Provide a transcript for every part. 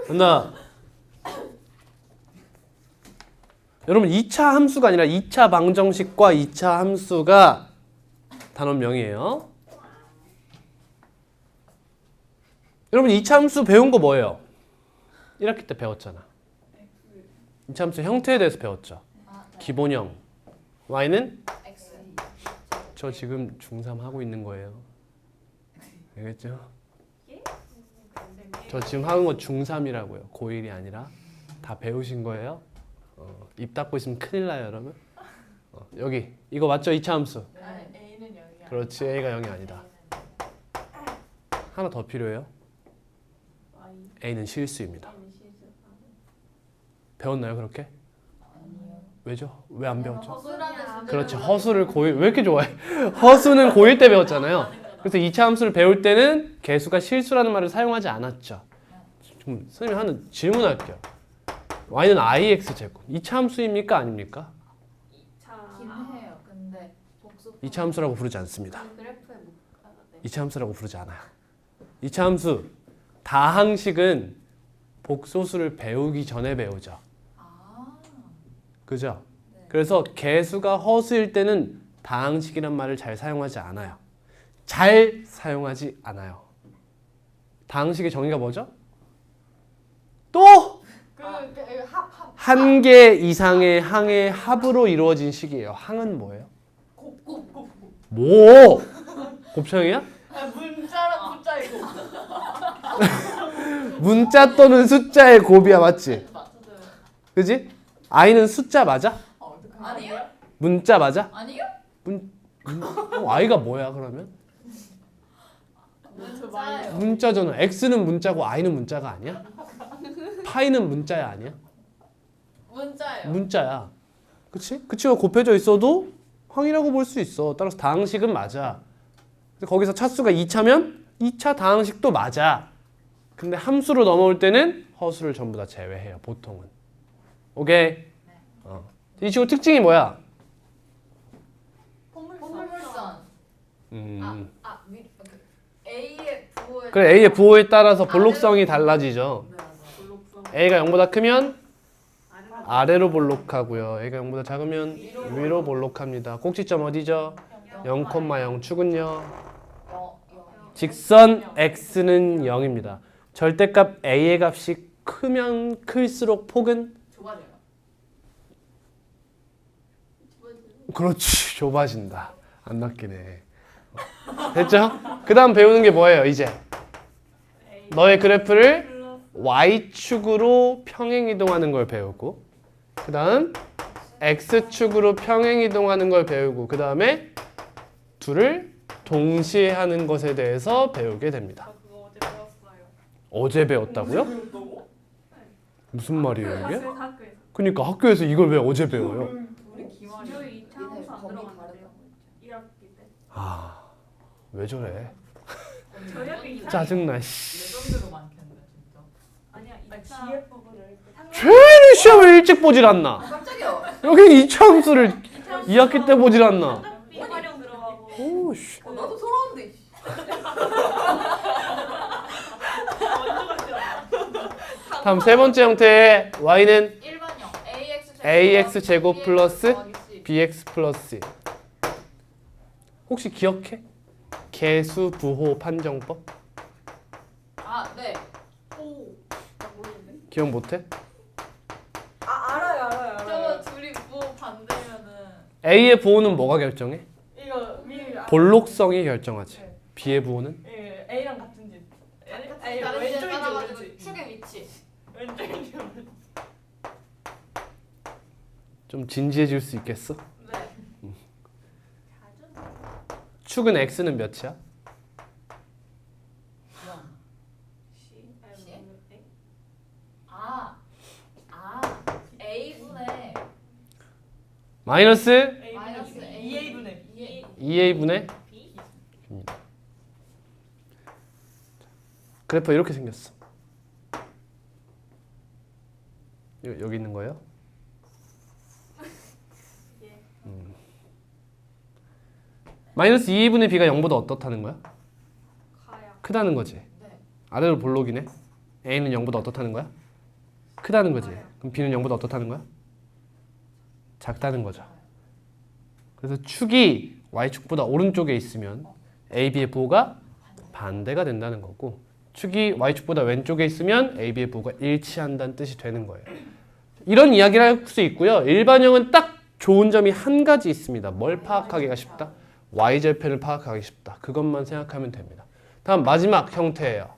간다. 여러분 2차 함수가 아니라 2차 방정식과 2차 함수가 단원명이에요. 여러분 2차 함수 배운 거 뭐예요? 1학기 때 배웠잖아. 2차 함수 형태에 대해서 배웠죠. 기본형. y는? 저 지금 중3 하고 있는 거예요. 알겠죠? 저 지금 하는 거 중3이라고요. 고1이 아니라. 다 배우신 거예요? 입 닫고 있으면 큰일 나요, 여러분. 여기 이거 맞죠? 2차 함수. A는 0이야. 그렇지. A가 0이 아니다. 하나 더 필요해요. A는 실수입니다. 배웠나요, 그렇게? 왜죠? 왜 안 배웠죠? 그렇지. 허수를 고1 왜 이렇게 좋아해? 허수는 고1 때 배웠잖아요. 그래서 2차 함수를 배울 때는 개수가 실수라는 말을 사용하지 않았죠. 좀 선생님 하는 질문할게요. y는 ix 제곱. 2차 함수입니까? 아닙니까? 긴 해요. 근데 복수 2차 함수라고 부르지 않습니다. 그래프에 못 가다. 2차 함수라고 부르지 않아요. 2차 함수 다항식은 복소수를 배우기 전에 배우죠. 그죠? 그래서 개수가 허수일 때는 다항식이란 말을 잘 사용하지 않아요. 잘 사용하지 않아요. 다항식의 정의가 뭐죠? 또! 한 개 이상의 항의 합으로 이루어진 식이에요. 항은 뭐예요? 뭐? 곱창이야? 문자랑 숫자이고. 문자 또는 숫자의 곱이야, 맞지? 그지? i는 숫자 맞아? 아니요? 문자 맞아? 아니요? i가 뭐야 그러면? 문자예요. 문자잖아. x는 문자고 i는 문자가 아니야? 파이는 문자야 아니야? 문자예요. 문자야. 그치? 그치가 곱해져 있어도 항이라고 볼 수 있어. 따라서 다항식은 맞아. 거기서 차수가 2차면 2차 다항식도 맞아. 근데 함수로 넘어올 때는 허수를 전부 다 제외해요. 보통은. 오케이? 이 친구 특징이 뭐야? 포물선. A의 부호에 그래, A의 부호에 따라서 볼록성이 달라지죠. A가 0보다 크면 아래로 볼록하고요. A가 0보다 작으면 위로 볼록합니다. 꼭지점 어디죠? 0,0 축은요? 직선 x는 0입니다. 절대값 a의 값이 크면 클수록 폭은? 좁아져요. 그렇지. 좁아진다. 안 낚이네. 됐죠? 그 다음 배우는 게 뭐예요 이제? 너의 그래프를 y축으로 평행이동하는 걸 배우고, 그 다음 x축으로 평행이동하는 걸 배우고, 그 다음에 둘을 동시에 하는 것에 대해서 배우게 됩니다. 그거 어제 배웠어요. 어제 배웠다고요? 무슨 말이에요 이게? 학교에서. 그러니까 학교에서 이걸 왜 어제 배워요? 우리 기말이 2차 함수 안 들어갔는데요. 1학기 때. 아, 왜 저래? 저희 학교 2차 짜증나. 씨. 레전드도 많겠네 진짜. 아니야 2차 GF부를 쟤는 시험을 일찍 보질 않나? 깜짝이야. 여기 2차 함수를 2학기 때 보질 않나? 비 활용 들어가고. 오, 씨. 나도 서러운데. 다음 세 번째 형태의 y는 1번형 ax 제곱 플러스 bx 플러스 C. 혹시 기억해? 개수 부호 판정법? 네. 오. 나 모르는데. 기억 못해? 알아요. 저거 둘이 부호 반대면은 a의 부호는 뭐가 결정해? 이거 위 볼록성이 결정하지. b의 부호는? 예, A랑 같은 집. 아니 다른 데 왼쪽인지 따라가지고 오른쪽. 축의 위치. 왼쪽인지 오른쪽. 좀 진지해질 수 있겠어? 네. 축은 x는 몇이야? A분의 마이너스 마이너스 A분의 2a분의 B. b입니다. 그래프 이렇게 생겼어. 여기 있는 거예요? 마이너스 2분의 b가 0보다 어떻다는 거야? 가야. 크다는 거지. 네. 아래로 볼록이네. A는 0보다 어떻다는 거야? 크다는 거지. 그럼 B는 0보다 어떻다는 거야? 작다는 거죠. 그래서 축이 Y축보다 오른쪽에 있으면 AB의 부호가 반대가 된다는 거고 축이 Y축보다 왼쪽에 있으면 AB의 부호가 일치한다는 뜻이 되는 거예요. 이런 이야기를 할 수 있고요. 일반형은 딱 좋은 점이 한 가지 있습니다. 뭘 파악하기가 쉽다? Y절편을 파악하기 쉽다. 그것만 생각하면 됩니다. 다음 마지막 형태예요.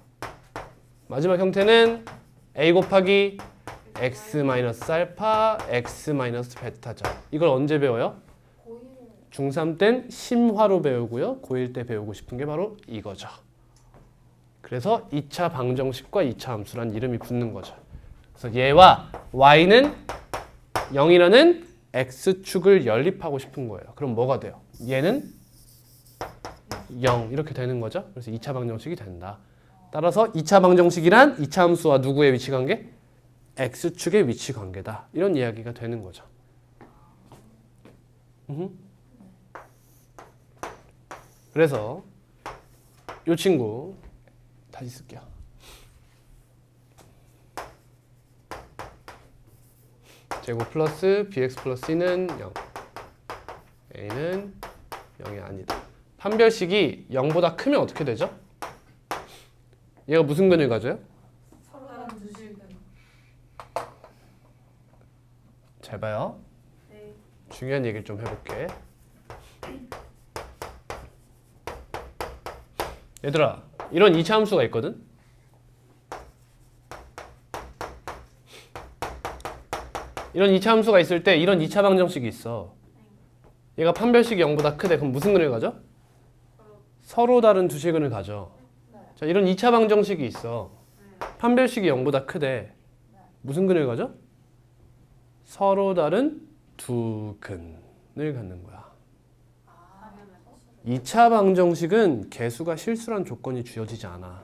마지막 형태는 A 곱하기 X 마이너스 알파 X 마이너스 베타죠. 이걸 언제 배워요? 중3 땐 심화로 배우고요. 고1 때 배우고 싶은 게 바로 이거죠. 그래서 2차 방정식과 2차 함수란 이름이 붙는 거죠. 그래서 얘와 y는 0이라는 x축을 연립하고 싶은 거예요. 그럼 뭐가 돼요? 얘는 0 이렇게 되는 거죠. 그래서 2차 방정식이 된다. 따라서 2차 방정식이란 2차 함수와 누구의 위치 관계? x축의 위치 관계다. 이런 이야기가 되는 거죠. 그래서 이 친구 다시 쓸게요. 제곱 플러스 bx 플러스 c는 0. a는 0이 아니다. 판별식이 0보다 크면 어떻게 되죠? 얘가 무슨 근을 가져요? 서로 다른 두식은. 잘 봐요. 네. 중요한 얘기를 좀 해볼게. 얘들아, 이런 2차 함수가 있거든? 이런 2차 함수가 있을 때 이런 2차 방정식이 있어. 얘가 판별식이 0보다 크대. 그럼 무슨 근을 가져? 서로 다른 두 실근을 가져. 자, 이런 2차 방정식이 있어. 판별식이 0보다 크대. 무슨 근을 가져? 서로 다른 두 근을 갖는 거야. 2차 방정식은 개수가 실수란 조건이 주어지지 않아.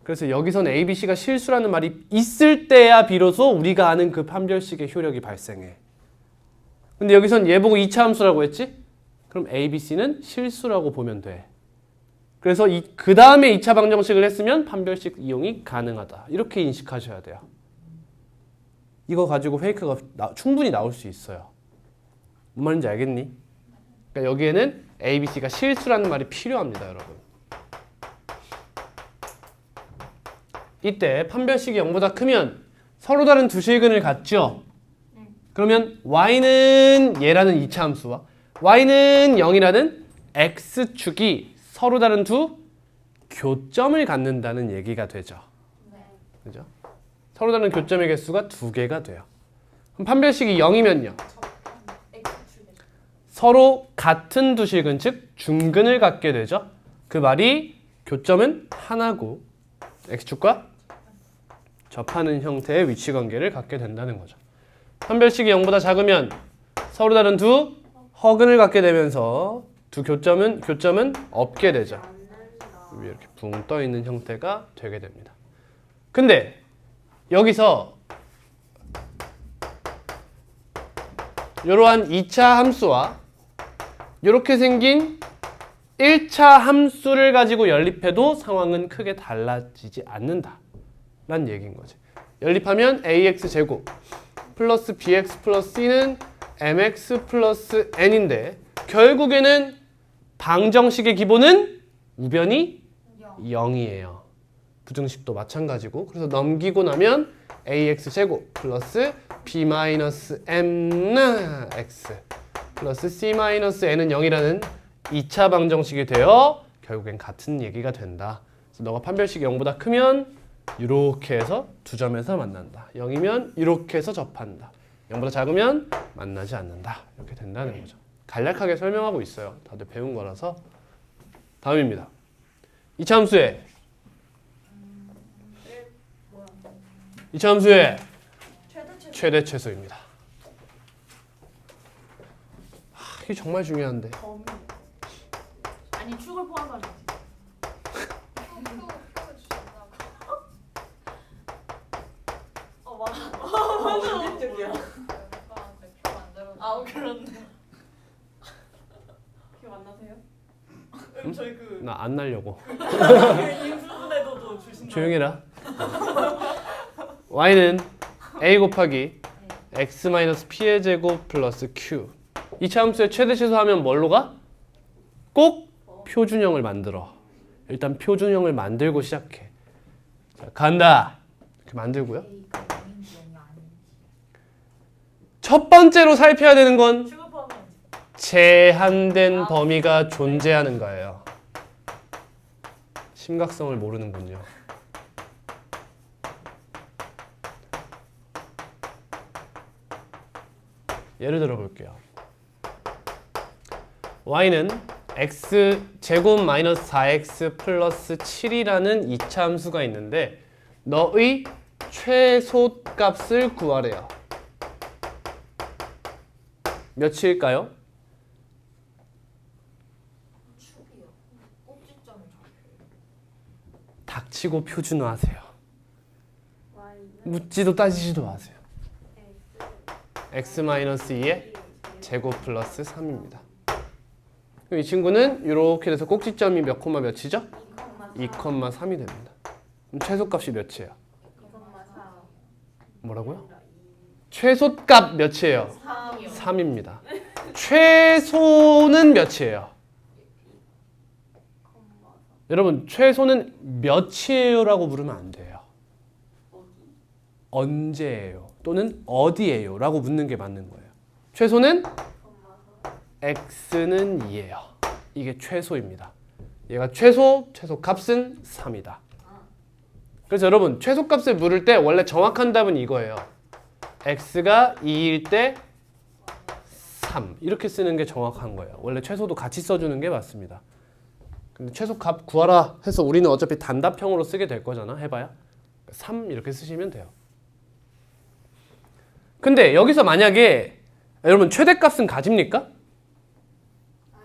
그래서 여기선 A, B, C가 실수라는 말이 있을 때야 비로소 우리가 아는 그 판별식의 효력이 발생해. 근데 여기선 얘 보고 2차 함수라고 했지? 그럼 A, B, C는 실수라고 보면 돼. 그래서 그 다음에 2차 방정식을 했으면 판별식 이용이 가능하다. 이렇게 인식하셔야 돼요. 이거 가지고 페이크가 충분히 나올 수 있어요. 뭔 말인지 알겠니? 그러니까 여기에는 A, B, C가 실수라는 말이 필요합니다, 여러분. 이때 판별식이 0보다 크면 서로 다른 두 실근을 갖죠? 그러면 y는 얘라는 2차 함수와 y는 0이라는 x축이 서로 다른 두 교점을 갖는다는 얘기가 되죠. 그죠? 서로 다른 교점의 개수가 2개가 돼요. 그럼 판별식이 0이면요. 서로 같은 두 실근, 즉 중근을 갖게 되죠. 그 말이 교점은 하나고 x축과 접하는 형태의 위치 관계를 갖게 된다는 거죠. 판별식이 0보다 작으면 서로 다른 두 허근을 갖게 되면서 두 교점은 없게 되죠. 위에 이렇게 붕 떠 있는 형태가 되게 됩니다. 근데 여기서 이러한 2차 함수와 이렇게 생긴 1차 함수를 가지고 연립해도 상황은 크게 달라지지 않는다 라는 얘기인 거지. 연립하면 ax 제곱 플러스 bx 플러스 c는 mx 플러스 n인데 결국에는 방정식의 기본은 우변이 0이에요. 부등식도 마찬가지고. 그래서 넘기고 나면 ax 제곱 플러스 b 마이너스 mx 플러스 c 마이너스 n은 0이라는 2차 방정식이 되어 결국엔 같은 얘기가 된다. 그래서 너가 판별식이 0보다 크면 이렇게 해서 두 점에서 만난다. 0이면 이렇게 해서 접한다. 0보다 작으면 만나지 않는다. 이렇게 된다는 거죠. 간략하게 설명하고 있어요. 다들 배운 거라서. 다음입니다. 2차 함수의 2차 함수의 최대 최소입니다. 이게 정말 중요한데. 아니 축을 포함하는. 어디쪽이야? 아 그렇네. 기억 안 나세요? 응? 저희 그 나 안 날려고. 인수분해도도 주신다. 조용해라. y는 a 곱하기 x 마이너스 p의 제곱 플러스 q. 이차함수의 최대 최소하면 뭘로 가? 꼭 표준형을 만들어. 일단 표준형을 만들고 시작해. 자, 간다. 이렇게 만들고요. 첫 번째로 살펴야 되는 건 취급하면 제한된 범위가 존재하는 거예요. 심각성을 모르는군요. 예를 들어 볼게요. y는 x 제곱 마이너스 4x 플러스 7이라는 이차함수가 있는데 너의 최소값을 구하래요. 몇일까요? 축이요. 꼭지점을 닥치고 표준화하세요. Y는 묻지도 따지지도 마세요. X x-2의 제곱 플러스 3입니다. 이 친구는 이렇게 돼서 꼭지점이 몇 콤마 몇이죠? 2,3이 됩니다. 그럼 최소값이 몇이에요? 2,4 뭐라고요? 최소값 몇이에요? 3이요. 3입니다. 최소는 몇이에요? 여러분 최소는 몇이에요? 라고 물으면 안 돼요. 언제예요? 또는 어디예요? 라고 묻는 게 맞는 거예요. 최소는 x는 2예요. 이게 최소입니다. 얘가 최소값은 3이다. 그래서 여러분 최소값을 물을 때 원래 정확한 답은 이거예요. x가 2일 때 3 이렇게 쓰는 게 정확한 거예요. 원래 최소도 같이 써주는 게 맞습니다. 근데 최소값 구하라 해서 우리는 어차피 단답형으로 쓰게 될 거잖아. 해봐야 3 이렇게 쓰시면 돼요. 근데 여기서 만약에 여러분 최대값은 가집니까?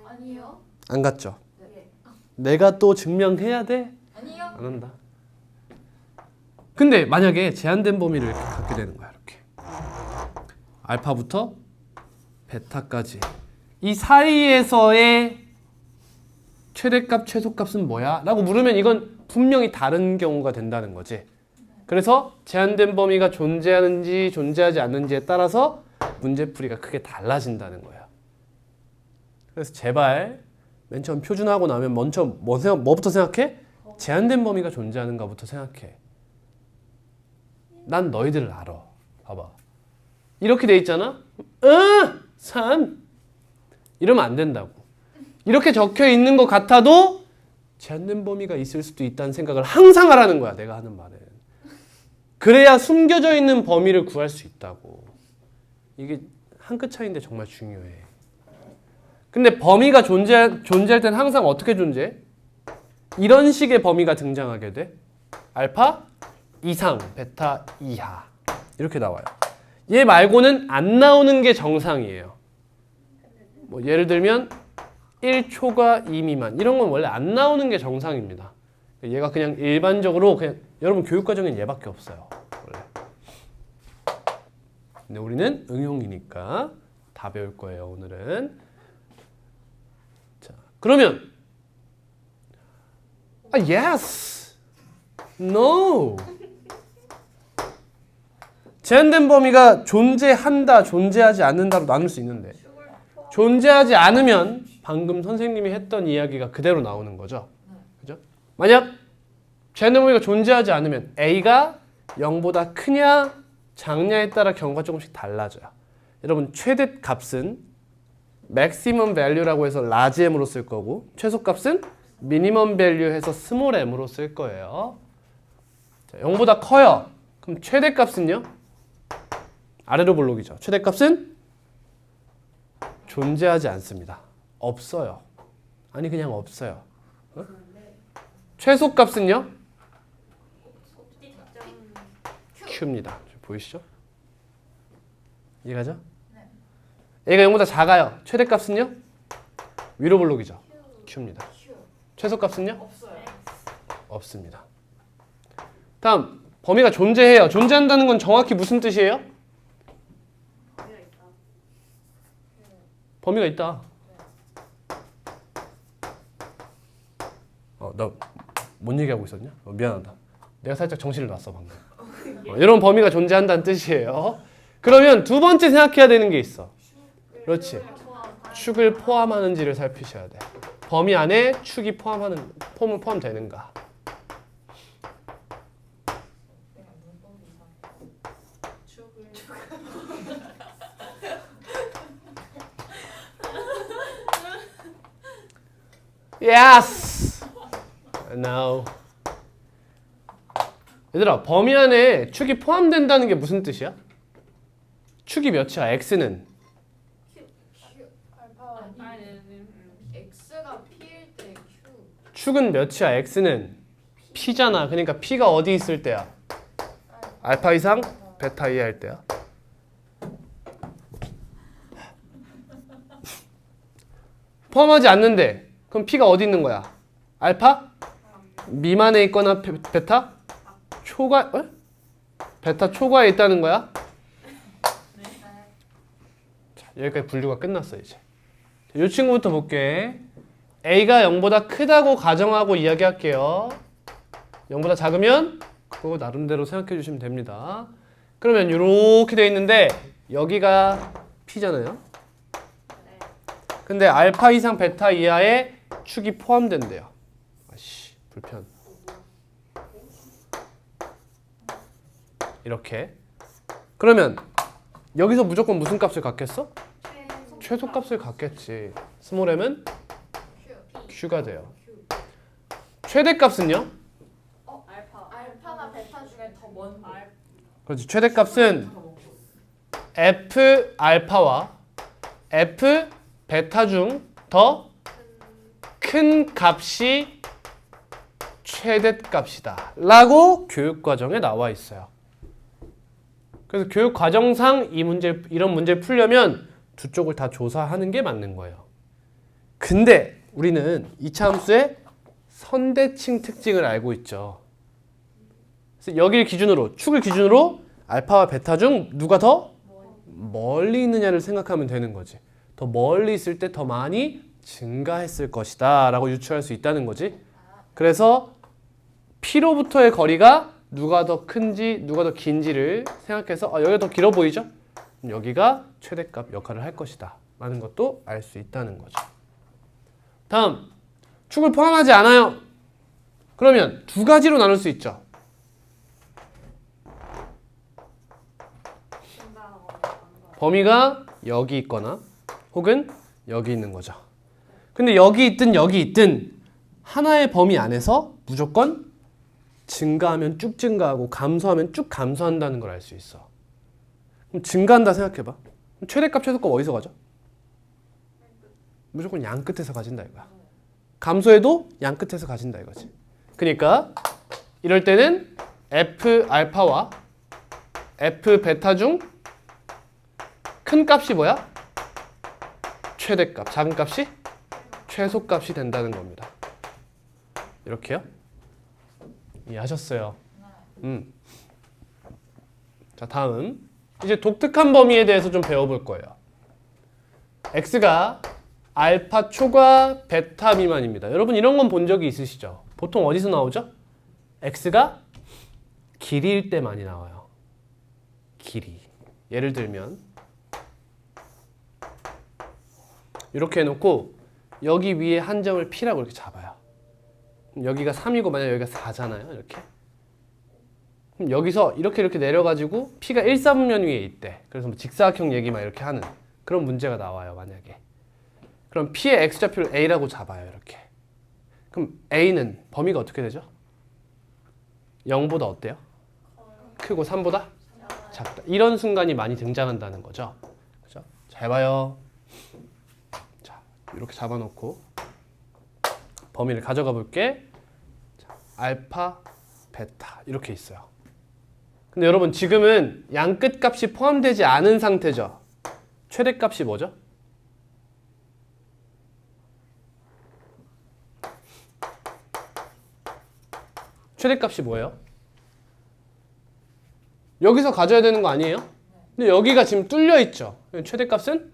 아니요. 안 갔죠. 네. 내가 또 증명해야 돼? 아니요. 안 한다. 근데 만약에 제한된 범위를 이렇게 갖게 되는 거야. 이렇게 알파부터 베타까지 이 사이에서의 최대값, 최소값은 뭐야? 라고 물으면 이건 분명히 다른 경우가 된다는 거지. 그래서 제한된 범위가 존재하는지 존재하지 않는지에 따라서 문제풀이가 크게 달라진다는 거예요. 그래서 제발 맨 처음 표준하고 나면 먼저 뭐부터 생각해? 제한된 범위가 존재하는가부터 생각해. 난 너희들을 알아. 봐봐. 이렇게 돼 있잖아? 3. 이러면 안 된다고. 이렇게 적혀 있는 것 같아도 제한된 범위가 있을 수도 있다는 생각을 항상 하라는 거야. 내가 하는 말은. 그래야 숨겨져 있는 범위를 구할 수 있다고. 이게 한 끗 차이인데 정말 중요해. 근데 범위가 존재할 때는 항상 어떻게 존재해? 이런 식의 범위가 등장하게 돼. 알파 이상, 베타 이하. 이렇게 나와요. 얘 말고는 안 나오는 게 정상이에요. 뭐 예를 들면 1초가 2 미만. 이런 건 원래 안 나오는 게 정상입니다. 얘가 그냥 일반적으로 그냥 여러분 교육과정엔 얘밖에 없어요. 원래. 근데 우리는 응용이니까 다 배울 거예요, 오늘은. 자, 그러면 yes. no. 제한된 범위가 존재한다, 존재하지 않는다로 나눌 수 있는데 존재하지 않으면 방금 선생님이 했던 이야기가 그대로 나오는 거죠. 그죠? 만약 제한된 범위가 존재하지 않으면 A가 0보다 크냐 작냐에 따라 경우가 조금씩 달라져요. 여러분 최대 값은 maximum value라고 해서 large m으로 쓸 거고 최소값은 minimum value 해서 small m으로 쓸 거예요. 자, 0보다 커요. 그럼 최대값은요? 아래로 볼록이죠. 최대값은 존재하지 않습니다. 없어요. 아니 그냥 없어요. 어? 최소값은요? Q입니다. 보이시죠? 이해가죠? 얘가 0보다 작아요. 최대값은요? 위로 볼록이죠. Q입니다. 최소값은요? 없어요. 없습니다. 다음 범위가 존재해요. 존재한다는 건 정확히 무슨 뜻이에요? 범위가 있다. 나 뭔 얘기하고 있었냐? 미안하다. 내가 살짝 정신을 놨어 방금. 이런 범위가 존재한다는 뜻이에요. 그러면 두 번째 생각해야 되는 게 있어. 그렇지. 축을 포함하는지를 살피셔야 돼. 범위 안에 축이 포함되는가. Yes. No. 얘들아, 범위 안에 축이 포함된다는 게 무슨 뜻이야? 축이 몇이야? x는 알파 x가 p일 때 q. 축은 몇이야? x는 p잖아. 그러니까 p가 어디 있을 때야? 알파 이상 베타 이하일 때야. 포함하지 않는데 그럼 p가 어디 있는 거야? 알파? 미만에 있거나 베타? 초과? 베타 초과에 있다는 거야? 자, 여기까지 분류가 끝났어 이제. 이 친구부터 볼게. a가 0보다 크다고 가정하고 이야기할게요. 0보다 작으면 그거 나름대로 생각해 주시면 됩니다. 그러면 이렇게 돼 있는데 여기가 p잖아요. 근데 알파 이상 베타 이하에 축이 포함된대요. 아씨 불편. 이렇게. 그러면 여기서 무조건 무슨 값을 갖겠어? 최소값을 갖겠지. 스몰 m은 q가 돼요. 최대값은요? 알파나 베타 중에 더 먼. 그렇지. 최대값은 f 알파와 f 베타 중 더 큰 값이 최대값이다 라고 교육과정에 나와 있어요. 그래서 교육과정상 이런 문제를 풀려면 두 쪽을 다 조사하는 게 맞는 거예요. 근데 우리는 이차함수의 선대칭 특징을 알고 있죠. 그래서 여기를 기준으로, 축을 기준으로 알파와 베타 중 누가 더 멀리 있느냐를 생각하면 되는 거지. 더 멀리 있을 때 더 많이 증가했을 것이다 라고 유추할 수 있다는 거지. 그래서 P로부터의 거리가 누가 더 큰지 누가 더 긴지를 생각해서 여기가 더 길어 보이죠? 여기가 최대값 역할을 할 것이다 라는 것도 알 수 있다는 거죠. 다음, 축을 포함하지 않아요. 그러면 두 가지로 나눌 수 있죠. 범위가 여기 있거나 혹은 여기 있는 거죠. 근데 여기 있든 여기 있든 하나의 범위 안에서 무조건 증가하면 쭉 증가하고 감소하면 쭉 감소한다는 걸 알 수 있어. 그럼 증가한다 생각해봐. 그럼 최대값 최소값 어디서 가죠? 무조건 양 끝에서 가진다 이거야. 감소해도 양 끝에서 가진다 이거지. 그러니까 이럴 때는 f 알파와 f 베타 중 큰 값이 뭐야? 최대값, 작은 값이 최소값이 된다는 겁니다. 이렇게요? 이해하셨어요? 자, 다음 이제 독특한 범위에 대해서 좀 배워볼 거예요. x가 알파 초과 베타 미만입니다. 여러분 이런 건 본 적이 있으시죠? 보통 어디서 나오죠? x가 길이일 때 많이 나와요. 길이. 예를 들면 이렇게 해놓고 여기 위에 한 점을 P라고 이렇게 잡아요. 그럼 여기가 3이고 만약 여기가 4잖아요. 이렇게. 그럼 여기서 이렇게 내려가지고 P가 1, 4분면 위에 있대. 그래서 뭐 직사각형 얘기만 이렇게 하는 그런 문제가 나와요. 만약에. 그럼 P의 X좌표를 A라고 잡아요. 이렇게. 그럼 A는 범위가 어떻게 되죠? 0보다 어때요? 크고 3보다 작다. 이런 순간이 많이 등장한다는 거죠. 그죠? 잘 봐요. 이렇게 잡아놓고 범위를 가져가 볼게. 자, 알파, 베타 이렇게 있어요. 근데 여러분 지금은 양 끝값이 포함되지 않은 상태죠. 최대값이 뭐죠? 최대값이 뭐예요? 여기서 가져야 되는 거 아니에요? 근데 여기가 지금 뚫려 있죠. 최대값은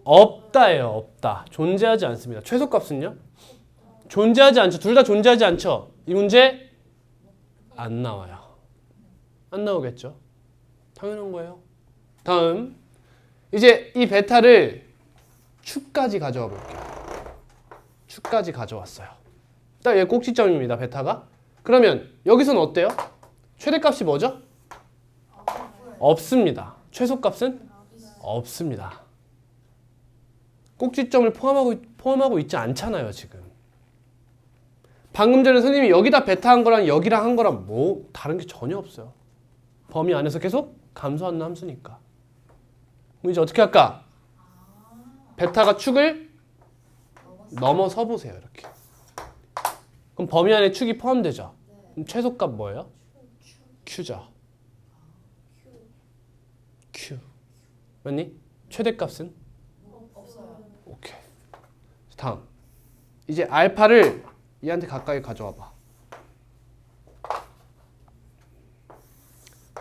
없다예요. 없다. 존재하지 않습니다. 최소값은요? 존재하지 않죠. 둘 다 존재하지 않죠. 이 문제 안 나와요. 안 나오겠죠? 당연한 거예요. 다음 이제 이 베타를 축까지 가져와 볼게요. 축까지 가져왔어요. 딱 얘 꼭지점입니다. 베타가. 그러면 여기서는 어때요? 최대값이 뭐죠? 없습니다. 최소값은 없습니다. 꼭지점을 포함하고 있지 않잖아요, 지금. 방금 전에 선생님이 여기다 베타 한 거랑 여기랑 한 거랑 뭐 다른 게 전혀 없어요. 범위 안에서 계속 감소하는 함수니까. 그럼 이제 어떻게 할까? 베타가 축을 넘어서 보세요, 이렇게. 그럼 범위 안에 축이 포함되죠? 그럼 최소값 뭐예요? Q죠. Q. 맞니? 최대값은? 없어요. 오케이. 다음. 이제 알파를 얘한테 가까이 가져와 봐.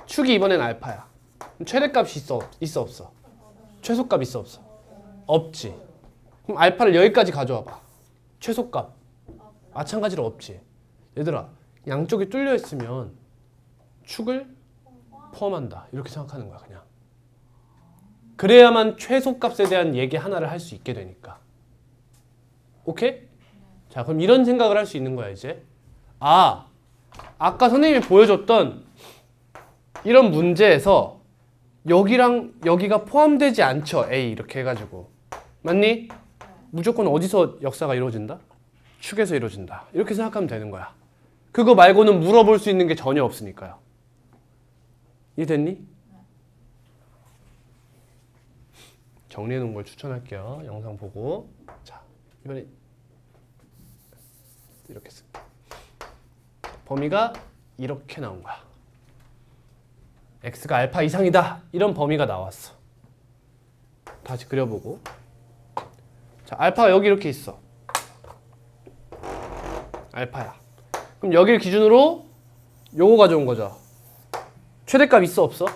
축이 이번엔 알파야. 그럼 최대값이 있어 없어? 최소값 있어 없어? 없지. 그럼 알파를 여기까지 가져와 봐. 최소값. 마찬가지로 없지. 얘들아, 양쪽이 뚫려 있으면 축을 포함한다. 이렇게 생각하는 거야, 그냥. 그래야만 최소값에 대한 얘기 하나를 할 수 있게 되니까. 오케이? 자, 그럼 이런 생각을 할 수 있는 거야, 이제. 아, 아까 선생님이 보여줬던 이런 문제에서 여기랑 여기가 포함되지 않죠, A 이렇게 해가지고. 맞니? 무조건 어디서 역사가 이루어진다? 축에서 이루어진다. 이렇게 생각하면 되는 거야. 그거 말고는 물어볼 수 있는 게 전혀 없으니까요. 이해됐니? 정리해 놓은 걸 추천할게요. 영상 보고. 자, 이번에 이렇게 쓸게. 범위가 이렇게 나온 거야. x가 알파 이상이다. 이런 범위가 나왔어. 다시 그려보고. 자, 알파가 여기 이렇게 있어. 알파야. 그럼 여기를 기준으로 요거 가져온 거죠. 최대값 있어 없어?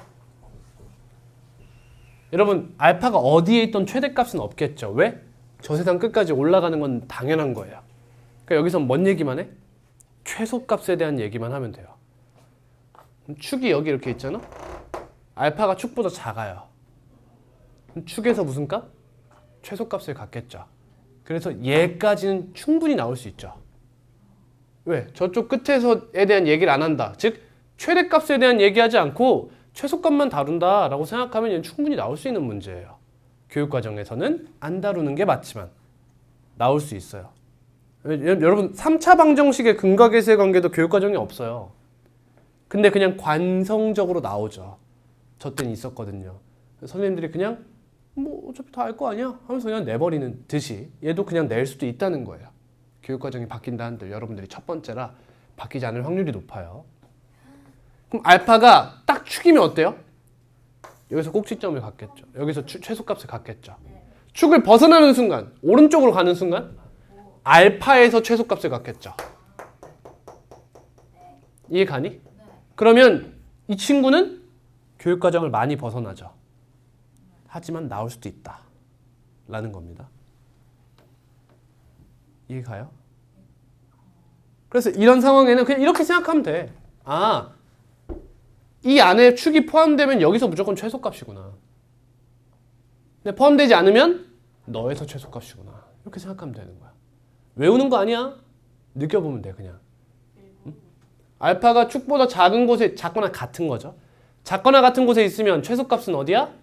여러분, 알파가 어디에 있던 최대값은 없겠죠. 왜? 저 세상 끝까지 올라가는 건 당연한 거예요. 그러니까 여기서 뭔 얘기만 해? 최소값에 대한 얘기만 하면 돼요. 그럼 축이 여기 이렇게 있잖아? 알파가 축보다 작아요. 그럼 축에서 무슨 값? 최소값을 갖겠죠. 그래서 얘까지는 충분히 나올 수 있죠. 왜? 저쪽 끝에서에 대한 얘기를 안 한다. 즉 최대값에 대한 얘기하지 않고 최소값만 다룬다라고 생각하면 얘는 충분히 나올 수 있는 문제예요. 교육과정에서는 안 다루는 게 맞지만 나올 수 있어요. 여러분 3차 방정식의 근과 계수의 관계도 교육과정에 없어요. 근데 그냥 관성적으로 나오죠. 저 때는 있었거든요. 선생님들이 그냥 뭐 어차피 다 알 거 아니야 하면서 그냥 내버리는 듯이 얘도 그냥 낼 수도 있다는 거예요. 교육과정이 바뀐다 한들 여러분들이 첫 번째라 바뀌지 않을 확률이 높아요. 그럼 알파가 딱 축이면 어때요? 여기서 꼭지점을 갖겠죠. 여기서 최소값을 갖겠죠. 축을 벗어나는 순간, 오른쪽으로 가는 순간 알파에서 최소값을 갖겠죠. 이해 가니? 그러면 이 친구는 교육과정을 많이 벗어나죠. 하지만 나올 수도 있다 라는 겁니다. 이해 가요? 그래서 이런 상황에는 그냥 이렇게 생각하면 돼. 아, 이 안에 축이 포함되면 여기서 무조건 최소값이구나. 근데 포함되지 않으면 너에서 최소값이구나. 이렇게 생각하면 되는 거야. 외우는 거 아니야. 느껴보면 돼 그냥. 응? 알파가 축보다 작은 곳에 작거나 같은 거죠. 작거나 같은 곳에 있으면 최소값은 어디야?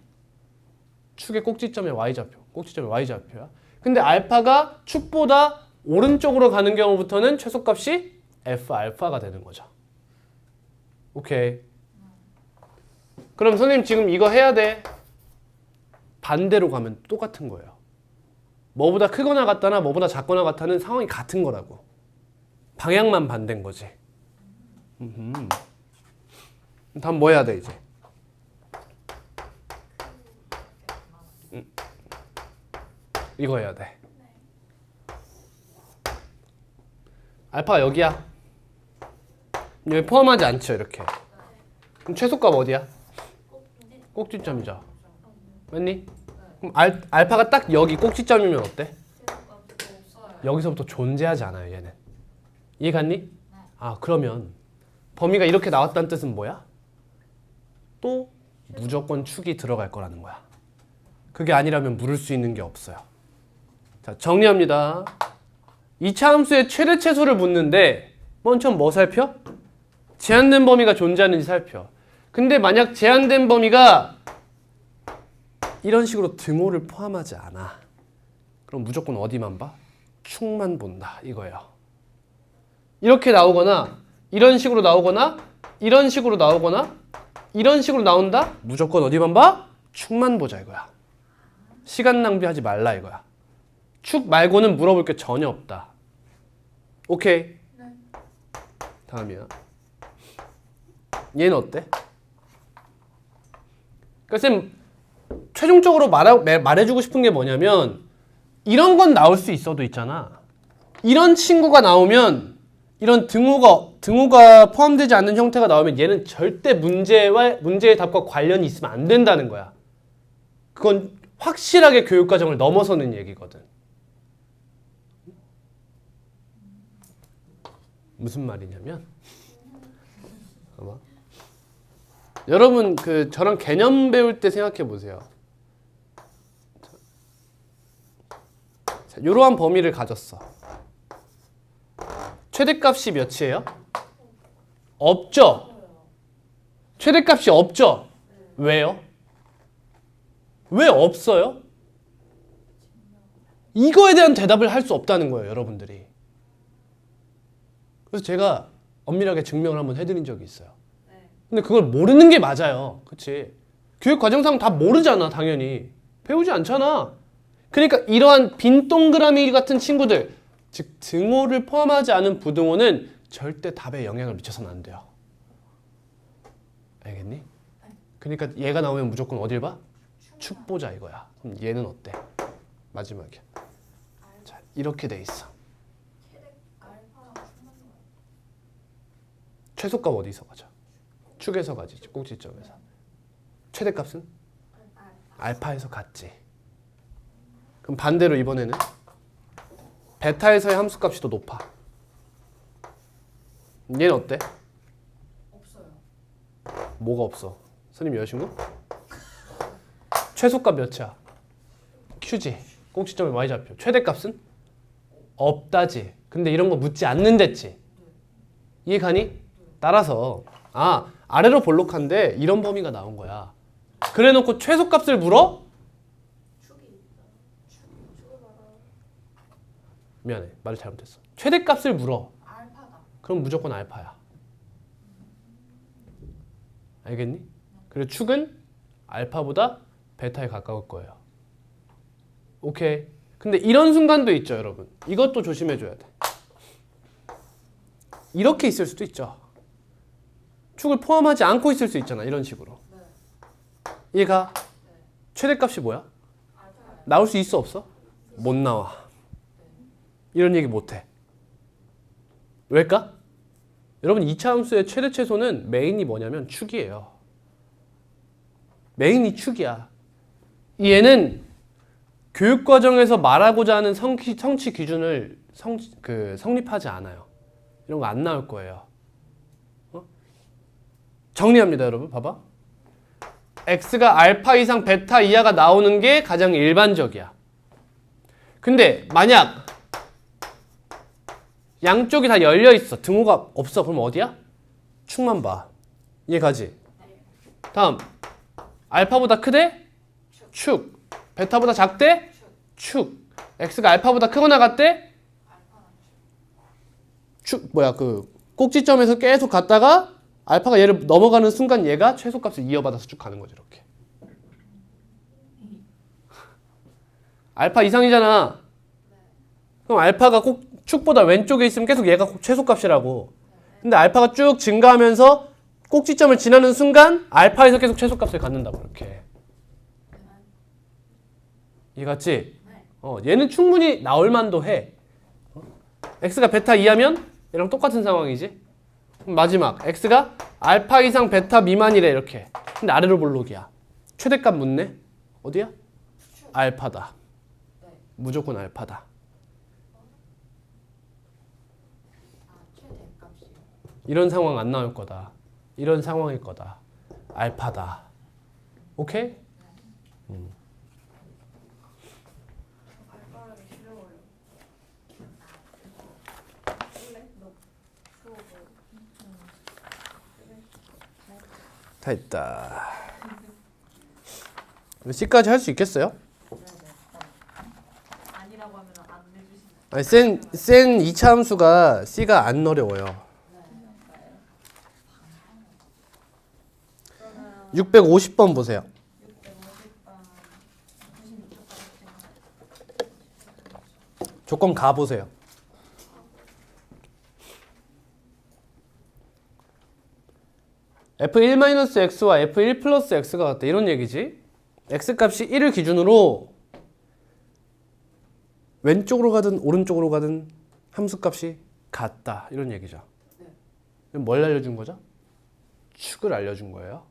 축의 꼭지점의 y좌표. 꼭지점의 y좌표야. 근데 알파가 축보다 오른쪽으로 가는 경우부터는 최소값이 f 알파가 되는 거죠. 오케이. 그럼 선생님 지금 이거 해야 돼. 반대로 가면 똑같은 거예요. 뭐보다 크거나 같다나 뭐보다 작거나 같다는 상황이 같은 거라고. 방향만 반대인 거지. 다음 뭐 해야 돼 이제? 이거 해야 돼. 알파가 여기야. 여기 포함하지 않죠 이렇게. 그럼 최소값 어디야? 꼭지점이죠. 맞니? 그럼 알파가 딱 여기 꼭지점이면 어때? 여기서부터 존재하지 않아요 얘는. 이해 갔니? 아 그러면 범위가 이렇게 나왔다는 뜻은 뭐야? 또 무조건 축이 들어갈 거라는 거야. 그게 아니라면 물을 수 있는 게 없어요. 자, 정리합니다. 2차 함수의 최대 최소를 묻는데 먼저 뭐 살펴? 제한된 범위가 존재하는지 살펴. 근데 만약 제한된 범위가 이런 식으로 등호를 포함하지 않아. 그럼 무조건 어디만 봐? 축만 본다 이거예요. 이렇게 나오거나 이런 식으로 나오거나 이런 식으로 나오거나 이런 식으로 나온다? 무조건 어디만 봐? 축만 보자 이거야. 시간 낭비하지 말라 이거야. 축 말고는 물어볼 게 전혀 없다. 오케이. 다음이야. 얘는 어때? 그러니까 쌤 최종적으로 말해주고 싶은 게 뭐냐면 이런 건 나올 수 있어도 있잖아. 이런 친구가 나오면 이런 등호가 포함되지 않는 형태가 나오면 얘는 절대 문제의 답과 관련이 있으면 안 된다는 거야. 그건 확실하게 교육과정을 넘어서는 얘기거든. 무슨 말이냐면 봐봐. 여러분 저랑 개념 배울 때 생각해 보세요. 자, 이러한 범위를 가졌어. 최대값이 몇이에요? 없죠? 최대값이 없죠? 왜요? 왜 없어요? 이거에 대한 대답을 할 수 없다는 거예요, 여러분들이. 그래서 제가 엄밀하게 증명을 한번 해드린 적이 있어요. 근데 그걸 모르는 게 맞아요. 그치? 교육 과정상 다 모르잖아, 당연히. 배우지 않잖아. 그러니까 이러한 빈 동그라미 같은 친구들, 즉 등호를 포함하지 않은 부등호는 절대 답에 영향을 미쳐서는 안 돼요. 알겠니? 그러니까 얘가 나오면 무조건 어딜 봐? 축 보자 이거야. 그럼 얘는 어때? 마지막이야. 자, 이렇게 돼 있어. 최소값 어디서 가자? 축에서 가지, 꼭지점에서. 최대값은? 알파에서 갔지. 그럼 반대로 이번에는 베타에서의 함수값이 더 높아. 얘는 어때? 없어요. 뭐가 없어? 선생님 여자친구? 최소값 몇이야? Q지. 꼭지점에 Y좌표. 최대값은? 없다지. 근데 이런 거 묻지 않는댔지. 이해 가니? 따라서 아래로 볼록한데 이런 범위가 나온 거야. 그래놓고 최소값을 물어? 미안해. 말을 잘못했어. 최대값을 물어. 알파다. 그럼 무조건 알파야. 알겠니? 그리고 축은 알파보다 베타에 가까울 거예요. 오케이. 근데 이런 순간도 있죠, 여러분. 이것도 조심해줘야 돼. 이렇게 있을 수도 있죠. 축을 포함하지 않고 있을 수 있잖아, 이런 식으로. 얘가 최대값이 뭐야? 나올 수 있어, 없어? 못 나와. 이런 얘기 못해. 왜일까? 여러분 2차 함수의 최대 최소는 메인이 뭐냐면 축이에요. 메인이 축이야. 얘는 교육과정에서 말하고자 하는 성취 기준을 성립하지 않아요. 이런 거 안 나올 거예요. 정리합니다, 여러분. 봐봐. x가 알파 이상 베타 이하가 나오는 게 가장 일반적이야. 근데 만약 양쪽이 다 열려 있어. 등호가 없어. 그럼 어디야? 축만 봐. 이해 가지? 다음. 알파보다 크대? 축. 베타보다 작대? 축. x가 알파보다 크거나 같대? 축. 꼭지점에서 계속 갔다가 알파가 얘를 넘어가는 순간 얘가 최소값을 이어받아서 쭉 가는 거지, 이렇게. 알파 이상이잖아. 그럼 알파가 꼭 축보다 왼쪽에 있으면 계속 얘가 최소값이라고. 근데 알파가 쭉 증가하면서 꼭지점을 지나는 순간 알파에서 계속 최소값을 갖는다고, 이렇게. 이해 갔지? 얘는 충분히 나올 만도 해. x가 베타 이하면 얘랑 똑같은 상황이지. 그럼 마지막 x가 알파 이상 베타 미만이래, 이렇게. 근데 아래로 볼록이야. 최대값 묻네. 어디야? 알파다. 무조건 알파다. 이런 상황 안 나올 거다. 이런 상황일 거다. 알파다. 오케이? 발가락이 시려워요. 할래? 너 추워 보여. 다 했다. C까지 할 수 있겠어요? 아니라고 하면 안 내주신다. 아니, 센 2차 함수가 C가 안 어려워요. 650번 보세요. 650번 96초까지 조건 가 보세요. F1-X와 F1 플러스 X가 같다. 이런 얘기지. X값이 1을 기준으로 왼쪽으로 가든 오른쪽으로 가든 함수값이 같다. 이런 얘기죠. 그럼 뭘 알려준 거죠? 축을 알려준 거예요.